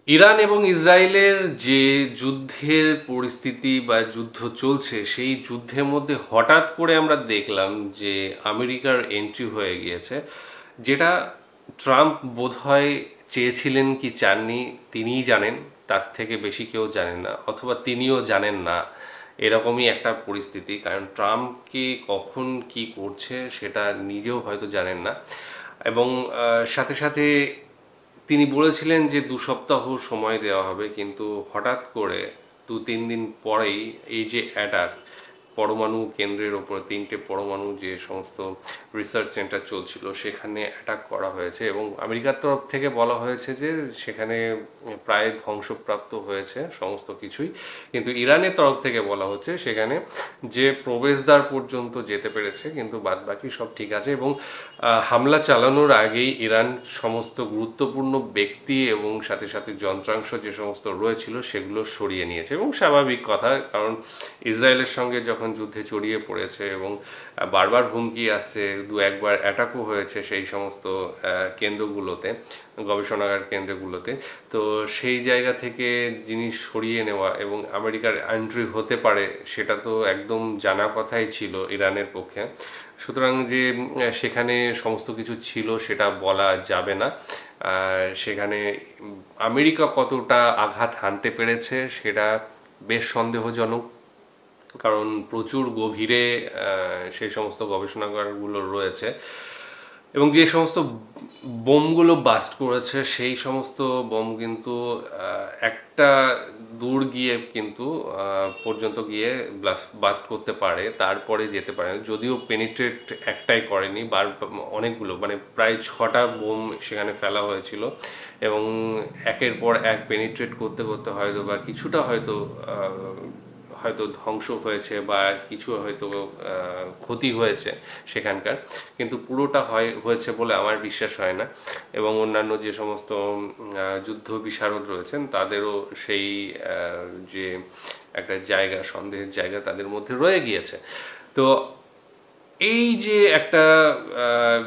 Iran এবং ইসরায়েলের যে যুদ্ধের পরিস্থিতি বা যুদ্ধ চলছে, সেই যুদ্ধের মধ্যে হঠাৎ করে আমরা দেখলাম যে আমেরিকার এন্ট্রি হয়ে গিয়েছে, যেটা ট্রাম্প বোধহয় চেয়েছিলেন কি চাননি তিনিই জানেন, তার থেকে বেশি কেউ জানেন না, অথবা তিনিও জানেন না। এরকমই একটা পরিস্থিতি, কারণ ট্রাম্পকে কখন কি করছে সেটা নিজেও হয়তো জানেন না। এবং সাথে সাথে তিনি বলেছিলেন যে 2 সপ্তাহ সময় দেওয়া হবে, কিন্তু হঠাৎ করে 2-3 দিন পরেই এই যে অ্যাটাক, পরমাণু কেন্দ্রের ওপর 3টে পরমাণু যে সমস্ত রিসার্চ সেন্টার চলছিল সেখানে অ্যাটাক করা হয়েছে, এবং আমেরিকার তরফ থেকে বলা হয়েছে যে সেখানে প্রায় ধ্বংসপ্রাপ্ত হয়েছে সমস্ত কিছুই, কিন্তু ইরানের তরফ থেকে বলা হচ্ছে সেখানে যে প্রবেশদ্বার পর্যন্ত যেতে পেরেছে, কিন্তু বাদবাকি সব ঠিক আছে। এবং হামলা চালানোর আগেই ইরান সমস্ত গুরুত্বপূর্ণ ব্যক্তি এবং সাথে সাথে যন্ত্রাংশ যে সমস্ত রয়েছিল সেগুলো সরিয়ে নিয়েছে, এবং স্বাভাবিক কথা, কারণ ইসরায়েলের সঙ্গে যখন যুদ্ধে জড়িয়ে পড়েছে এবং বারবার হুমকি আসছে, 2-1বার অ্যাটাকও হয়েছে সেই সমস্ত কেন্দ্রগুলোতে, গবেষণাগার কেন্দ্রগুলোতে, তো সেই জায়গা থেকে জিনিস সরিয়ে নেওয়া এবং আমেরিকার এন্ট্রি হতে পারে সেটা তো একদম জানা কথাই ছিল ইরানের পক্ষে। সুতরাং যে সেখানে সমস্ত কিছু ছিল সেটা বলা যাবে না। সেখানে আমেরিকা কতটা আঘাত হানতে পেরেছে সেটা বেশ সন্দেহজনক, কারণ প্রচুর গভীরে সেই সমস্ত গবেষণাগারগুলো রয়েছে, এবং যে সমস্ত বোমগুলো বাস্ট করেছে সেই সমস্ত বোম কিন্তু একটা দূর গিয়ে কিন্তু পর্যন্ত গিয়ে বাস্ট করতে পারে, তারপরে যেতে পারে, যদিও পেনিট্রেট একটাই করেনি, অনেকগুলো, মানে প্রায় 6টা বোম সেখানে ফেলা হয়েছিল, এবং একের পর এক পেনিট্রেট করতে করতে হয়তো বা কিছুটা হয়তো ধ্বংস হয়েছে বা কিছু হয়তো ক্ষতি হয়েছে সেখানকার, কিন্তু পুরোটা হয়েছে বলে আমার বিশ্বাস হয় না। এবং অন্যান্য যে সমস্ত যুদ্ধ বিশারদ রয়েছেন তাদেরও সেই যে একটা জায়গা, সন্দেহের জায়গা তাদের মধ্যে রয়ে গিয়েছে। তো এই যে একটা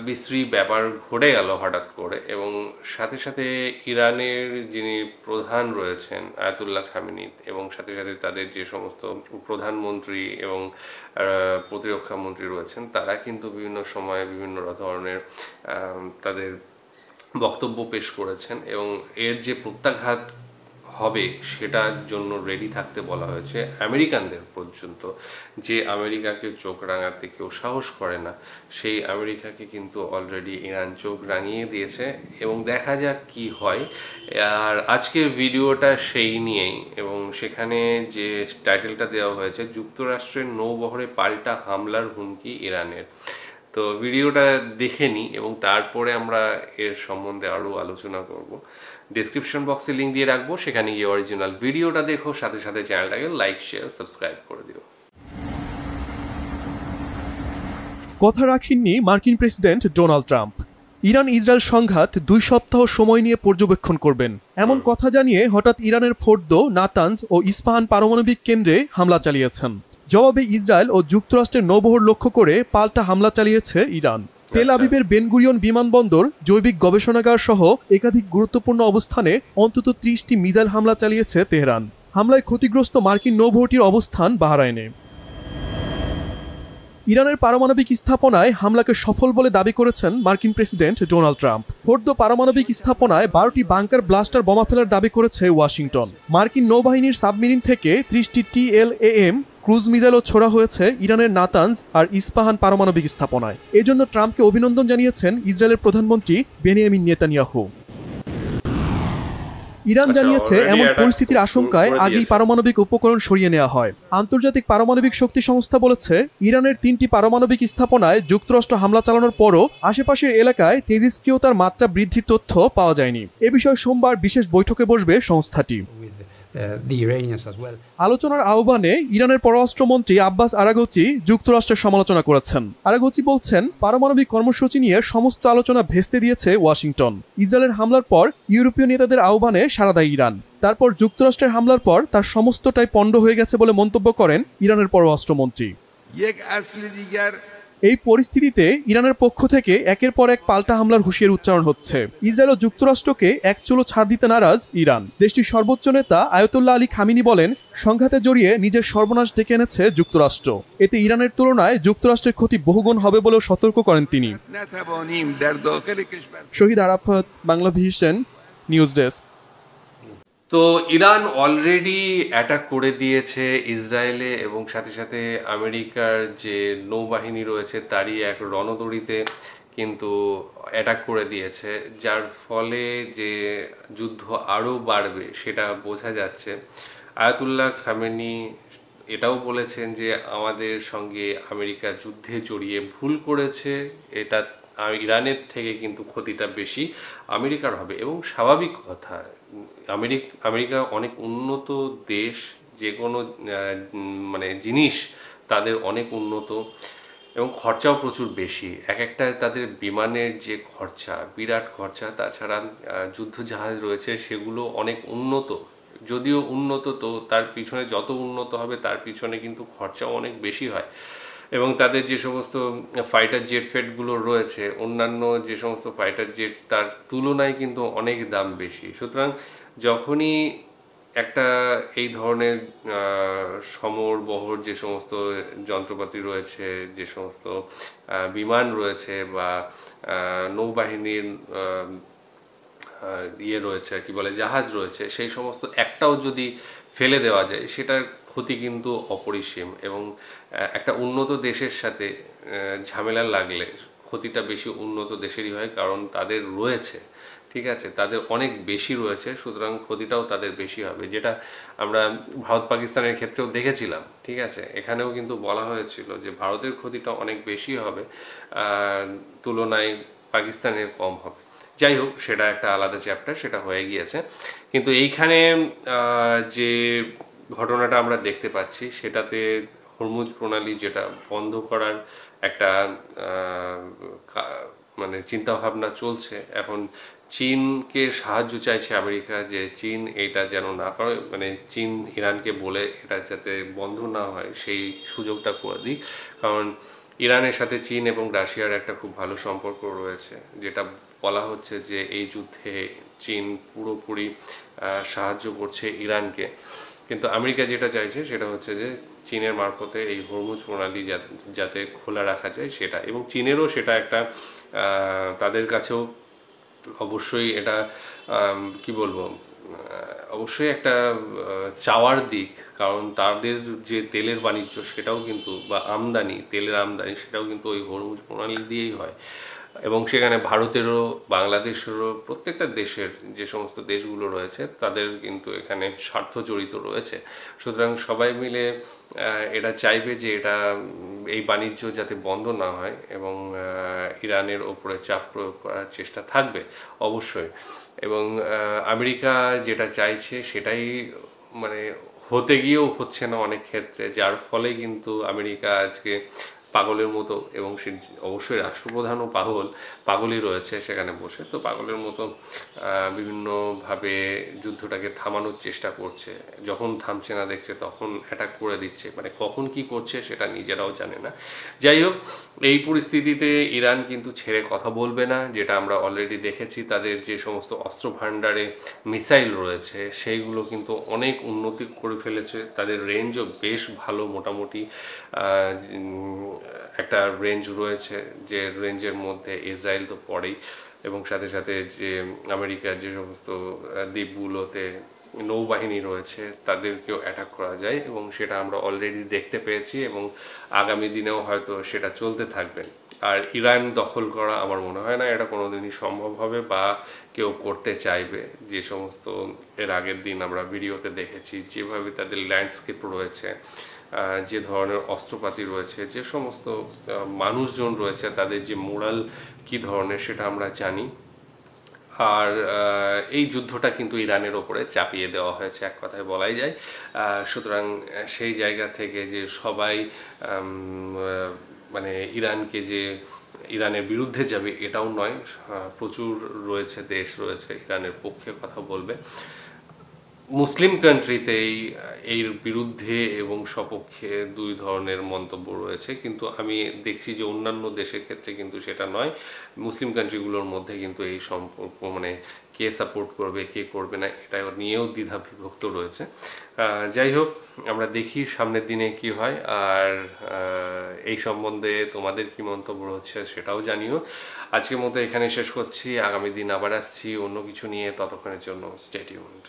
বিশ্রী ব্যাপার ঘটে গেল হঠাৎ করে, এবং সাথে সাথে ইরানের যিনি প্রধান রয়েছেন আয়াতুল্লাহ খামেনি, এবং সাথে সাথে তাদের যে সমস্ত প্রধানমন্ত্রী এবং প্রতিরক্ষা মন্ত্রী রয়েছেন, তারা কিন্তু বিভিন্ন সময়ে বিভিন্ন ধরনের তাদের বক্তব্য পেশ করেছেন, এবং এর যে প্রত্যাঘাত হবে সেটার জন্য রেডি থাকতে বলা হয়েছে আমেরিকানদের পর্যন্ত। যে আমেরিকাকে চোখ রাঙাতে কেউ সাহস করে না, সেই আমেরিকাকে কিন্তু অলরেডি ইরান চোখ রাঙিয়ে দিয়েছে, এবং দেখা যাক কি হয়। আর আজকের ভিডিওটা সেই নিয়েই, এবং সেখানে যে টাইটেলটা দেওয়া হয়েছে, যুক্তরাষ্ট্রের নৌবহরে পাল্টা হামলার হুমকি ইরানের। তো ভিডিওটা দেখে নিই এবং তারপরে আমরা এর সম্বন্ধে আরও আলোচনা করব। ডেসক্রিপশন বক্সে লিঙ্ক দিয়ে রাখবো, সেখানে গিয়ে অরিজিনাল ভিডিওটা দেখো, সাথে সাথে চ্যানেলটাকে লাইক, শেয়ার, সাবস্ক্রাইব করে দিও। কথা রাখেননি মার্কিন president Donald Trump. Iran Israel সংঘাত 2 সপ্তাহ সময় নিয়ে পর্যবেক্ষণ করবেন, এমন কথা জানিয়ে হঠাৎ ইরানের ফোর্দো, নাতানজ ও ইস্পাহান পারমাণবিক কেন্দ্রে হামলা চালিয়েছেন। জবাবে ইসরায়েল ও যুক্তরাষ্ট্রের নৌবহর লক্ষ্য করে পাল্টা হামলা চালিয়েছে ইরান। তেল আবিবের বেন গুরিয়ন বিমানবন্দর, জৈবিক গবেষণাগার সহ একাধিক গুরুত্বপূর্ণ অবস্থানে অন্তত 30টি মিসাইল হামলা চালিয়েছে তেহরান। হামলায় ক্ষতিগ্রস্ত মার্কিন নৌবহরটির অবস্থান বাহরাইনে। ইরানের পারমাণবিক স্থাপনায় হামলাকে সফল বলে দাবি করেছেন মার্কিন প্রেসিডেন্ট ডোনাল্ড ট্রাম্প। ফোর্দো পারমাণবিক স্থাপনায় 12টি বাংকার ব্লাস্টার বোমা ফেলার দাবি করেছে ওয়াশিংটন। মার্কিন নৌবাহিনীর সাবমেরিন থেকে 30টি TLAM ক্রুজ মিসাইলও ছোড়া হয়েছে ইরানের নাতানজ আর ইস্পাহান পারমাণবিক স্থাপনায়। এজন্য ট্রাম্পকে অভিনন্দন জানিয়েছেন ইসরায়েলের প্রধানমন্ত্রী বেনিয়ামিন নেতানিয়াহু। ইরান জানিয়েছে এমন পরিস্থিতির আশঙ্কায় আগেই পারমাণবিক উপকরণ সরিয়ে নেওয়া হয়। আন্তর্জাতিক পারমাণবিক শক্তি সংস্থা বলেছে, ইরানের 3টি পারমাণবিক স্থাপনায় যুক্তরাষ্ট্র হামলা চালানোর পরও আশেপাশের এলাকায় তেজস্ক্রিয়তার মাত্রা বৃদ্ধির তথ্য পাওয়া যায়নি। এ বিষয়ে সোমবার বিশেষ বৈঠকে বসবে সংস্থাটি। আলোচনার আহ্বানে ইরানের পররাষ্ট্রমন্ত্রী আব্বাস আরাগচি যুক্তরাষ্ট্রের সমালোচনা করেছেন। আরাগচি বলছেন, পারমাণবিক কর্মসূচি নিয়ে সমস্ত আলোচনা ভেস্তে দিয়েছে ওয়াশিংটন। ইসরায়েলের হামলার পর ইউরোপীয় নেতাদের আহ্বানে সাড়া দেয় ইরান। তারপর যুক্তরাষ্ট্রের হামলার পর তার সমস্তটাই পণ্ড হয়ে গেছে বলে মন্তব্য করেন ইরানের পররাষ্ট্রমন্ত্রী। এই পরিস্থিতিতে ইরানের পক্ষ থেকে একের পর এক পাল্টা হামলার হুঁশিয়ারি উচ্চারণ হচ্ছে। ইসরায়েল ও যুক্তরাষ্ট্রকে এক চুলো ছাড় দিতে নারাজ ইরান। দেশটির সর্বোচ্চ নেতা আয়াতুল্লাহ আলী খামিনি বলেন, সংঘাতে জড়িয়ে নিজের সর্বনাশ ডেকে এনেছে যুক্তরাষ্ট্র। এতে ইরানের তুলনায় যুক্তরাষ্ট্রের ক্ষতি বহুগুণ হবে বলেও সতর্ক করেন তিনি। Shahid Arafat, Bangla vision, news desk. তো ইরান অলরেডি অ্যাটাক করে দিয়েছে ইসরায়েলে এবং সাথে সাথে আমেরিকার যে নৌবাহিনী রয়েছে তারই এক রণতরীতে কিন্তু অ্যাটাক করে দিয়েছে, যার ফলে যে যুদ্ধ আরও বাড়বে সেটা বোঝা যাচ্ছে। আয়াতুল্লাহ খামেনি এটাও বলেছেন যে আমাদের সঙ্গে আমেরিকা যুদ্ধে জড়িয়ে ভুল করেছে, এটা ইরানের থেকে কিন্তু ক্ষতিটা বেশি আমেরিকার হবে এবং স্বাভাবিক কথা। আমেরিকা অনেক উন্নত দেশ, যে কোনো মানে জিনিস তাদের অনেক উন্নত এবং খরচাও প্রচুর বেশি। এক একটা তাদের বিমানের যে খরচা, বিরাট খরচা। তাছাড়া যুদ্ধ জাহাজ রয়েছে সেগুলো অনেক উন্নত, যদিও উন্নত তো তার পিছনে যত উন্নত হবে তার পিছনে কিন্তু খরচাও অনেক বেশি হয়। এবং তাদের যে সমস্ত ফাইটার জেট ফেটগুলো রয়েছে, অন্যান্য যে সমস্ত ফাইটার জেট তার তুলনায় কিন্তু অনেক দাম বেশি। সুতরাং যখনই একটা এই ধরনের সমর বহর যে সমস্ত যন্ত্রপাতি রয়েছে, যে সমস্ত বিমান রয়েছে বা নৌবাহিনীর রয়েছে, কি বলে, জাহাজ রয়েছে, সেই সমস্ত একটাও যদি ফেলে দেওয়া যায় সেটার ক্ষতি কিন্তু অপরিসীম। এবং একটা উন্নত দেশের সাথে ঝামেলা লাগলে ক্ষতিটা বেশি উন্নত দেশেরই হয়, কারণ তাদের রয়েছে, ঠিক আছে, তাদের অনেক বেশি রয়েছে, সুতরাং ক্ষতিটাও তাদের বেশি হবে। যেটা আমরা ভারত পাকিস্তানের ক্ষেত্রেও দেখেছিলাম, ঠিক আছে। এখানেও কিন্তু বলা হয়েছিল যে ভারতের ক্ষতিটা অনেক বেশি হবে তুলনায় পাকিস্তানের কম হবে। যাই হোক, সেটা একটা আলাদা চ্যাপ্টার, সেটা হয়ে গিয়েছে। কিন্তু এইখানে যে ঘটনাটা আমরা দেখতে পাচ্ছি সেটাতে হরমুজ প্রণালী যেটা বন্ধ করার একটা মানে চিন্তাভাবনা চলছে। এখন চীনকে সাহায্য চাইছে আমেরিকা, যে চীন এটা যেন না করে, মানে চীন ইরানকে বলে এটা যাতে বন্ধ না হয় সেই সুযোগটা করে দিই। কারণ ইরানের সাথে চীন এবং রাশিয়ার একটা খুব ভালো সম্পর্ক রয়েছে, যেটা বলা হচ্ছে যে এই যুদ্ধে চীন পুরোপুরি সাহায্য করছে ইরানকে। কিন্তু আমেরিকা যেটা চাইছে সেটা হচ্ছে যে চীনের মারফতে এই হরমুজ প্রণালী যাতে খোলা রাখা যায় সেটা, এবং চীনেরও সেটা একটা তাদের কাছেও অবশ্যই এটা কি বলবো, অবশ্যই একটা চাওয়ার দিক। কারণ তাদের যে তেলের বাণিজ্য সেটাও কিন্তু, বা আমদানি, তেলের আমদানি, সেটাও কিন্তু ওই হরমুজ প্রণালী দিয়েই হয়। এবং সেখানে ভারতেরও, বাংলাদেশেরও, প্রত্যেকটা দেশের যে সমস্ত দেশগুলো রয়েছে তাদের কিন্তু এখানে স্বার্থ জড়িত রয়েছে। সুতরাং সবাই মিলে এটা চাইবে যে এটা এই বাণিজ্য যাতে বন্ধ না হয়, এবং ইরানের ওপরে চাপ প্রয়োগ করার চেষ্টা থাকবে অবশ্যই। এবং আমেরিকা যেটা চাইছে সেটাই মানে হতে গিয়েও হচ্ছে না অনেক ক্ষেত্রে, যার ফলে কিন্তু আমেরিকা আজকে পাগলের মতো, এবং সে অবশ্যই রাষ্ট্রপ্রধানও পাগলই রয়েছে সেখানে বসে, তো পাগলের মতো বিভিন্নভাবে যুদ্ধটাকে থামানোর চেষ্টা করছে। যখন থামছে না দেখছে তখন অ্যাটাক করে দিচ্ছে, মানে কখন কি করছে সেটা নিজেরাও জানে না। যাই হোক, এই পরিস্থিতিতে ইরান কিন্তু ছেড়ে কথা বলবে না, যেটা আমরা অলরেডি দেখেছি। তাদের যে সমস্ত অস্ত্র ভাণ্ডারে মিসাইল রয়েছে সেইগুলো কিন্তু অনেক উন্নতি করে ফেলেছে, তাদের রেঞ্জও বেশ ভালো, মোটামুটি একটা রেঞ্জ রয়েছে, যে রেঞ্জের মধ্যে ইসরায়েল তো পড়েই, এবং সাথে সাথে যে আমেরিকার যে সমস্ত দ্বীপগুলোতে নৌবাহিনী রয়েছে তাদেরকেও অ্যাটাক করা যায়, এবং সেটা আমরা অলরেডি দেখতে পেয়েছি, এবং আগামী দিনেও হয়তো সেটা চলতে থাকবে। আর ইরান দখল করা আমার মনে হয় না এটা কোনোদিনই সম্ভব হবে বা কেউ করতে চাইবে। যে সমস্ত এর আগের দিন আমরা ভিডিওতে দেখেছি যেভাবে তাদের ল্যান্ডস্কেপ রয়েছে, যে ধরনের অস্ত্রপাতি রয়েছে, যে সমস্ত মানুষজন রয়েছে, তাদের যে মোরাল কি ধরনের সেটা আমরা জানি। আর এই যুদ্ধটা কিন্তু ইরানের ওপরে চাপিয়ে দেওয়া হয়েছে, এক কথায় বলাই যায়। সুতরাং সেই জায়গা থেকে যে সবাই মানে ইরানের বিরুদ্ধে যাবে এটাও নয়, প্রচুর রয়েছে দেশ রয়েছে ইরানের পক্ষে কথা বলবে। মুসলিম কান্ট্রিতেই এর বিরুদ্ধে এবং সপক্ষে দুই ধরনের মন্তব্য রয়েছে, কিন্তু আমি দেখছি যে অন্যান্য দেশের ক্ষেত্রে কিন্তু সেটা নয়। মুসলিম কান্ট্রিগুলোর মধ্যে কিন্তু এই সম্পর্ক মানে কে সাপোর্ট করবে কে করবে না এটা নিয়েও দ্বিধা বিভক্ত রয়েছে। যাই হোক, আমরা দেখি সামনের দিনে কি হয়। আর এই সম্বন্ধে তোমাদের কি মন্তব্য হচ্ছে সেটাও জানিও। আজকের মতো এখানে শেষ করছি, আগামী দিন আবার আসছি অন্য কিছু নিয়ে। ততক্ষণের জন্য স্টে টিউনড।